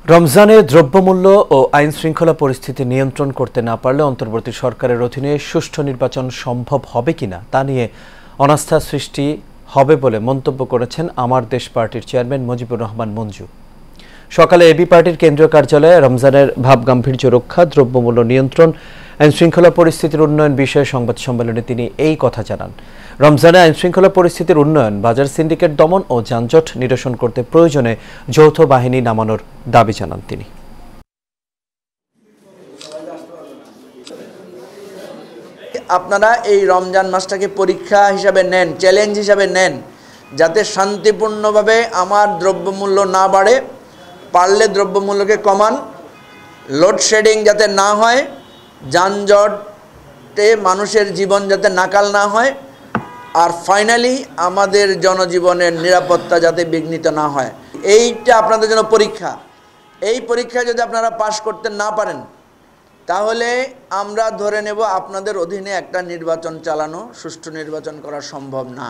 রমজানে দ্রব্যমূল্য ও আইনশৃঙ্খলা পরিস্থিতি নিয়ন্ত্রণ করতে না পারলে অন্তর্বর্তী সরকারের অধীনে সুষ্ঠু নির্বাচন সম্ভব হবে কিনা তা নিয়ে অনাস্থা সৃষ্টি হবে বলে মন্তব্য করেছেন আমার দেশ পার্টির চেয়ারম্যান মুজিবুর রহমান মঞ্জু। সকালে এবি পার্টির কেন্দ্রীয় কার্যালয়ে রমজানের ভাবগাম্ভীর্য রক্ষা, দ্রব্যমূল্য নিয়ন্ত্রণ, আইনশৃঙ্খলা পরিস্থিতির উন্নয়ন বিষয়ে সংবাদ সম্মেলনে তিনি এই কথা জানান। রমজানে আইনশৃঙ্খলা পরিস্থিতির উন্নয়ন, বাজার সিন্ডিকেট দমন ও যানজট নিরসন করতে প্রয়োজনে যৌথ বাহিনী নামানোর দাবি জানান তিনি। আপনারা এই রমজান মাসটাকে পরীক্ষা হিসাবে নেন, চ্যালেঞ্জ হিসাবে নেন, যাতে শান্তিপূর্ণভাবে আমার দ্রব্যমূল্য না বাড়ে, পারলে দ্রব্যমূল্যকে কমান, লোডশেডিং যাতে না হয়, যানজটে মানুষের জীবন যাতে নাকাল না হয়, আর ফাইনালি আমাদের জনজীবনের নিরাপত্তা যাতে বিঘ্নিত না হয়। এইটা আপনাদের জন্য পরীক্ষা। এই পরীক্ষা যদি আপনারা পাশ করতে না পারেন, তাহলে আমরা ধরে নেব আপনাদের অধীনে একটা নির্বাচন চালানো, সুষ্ঠু নির্বাচন করা সম্ভব না।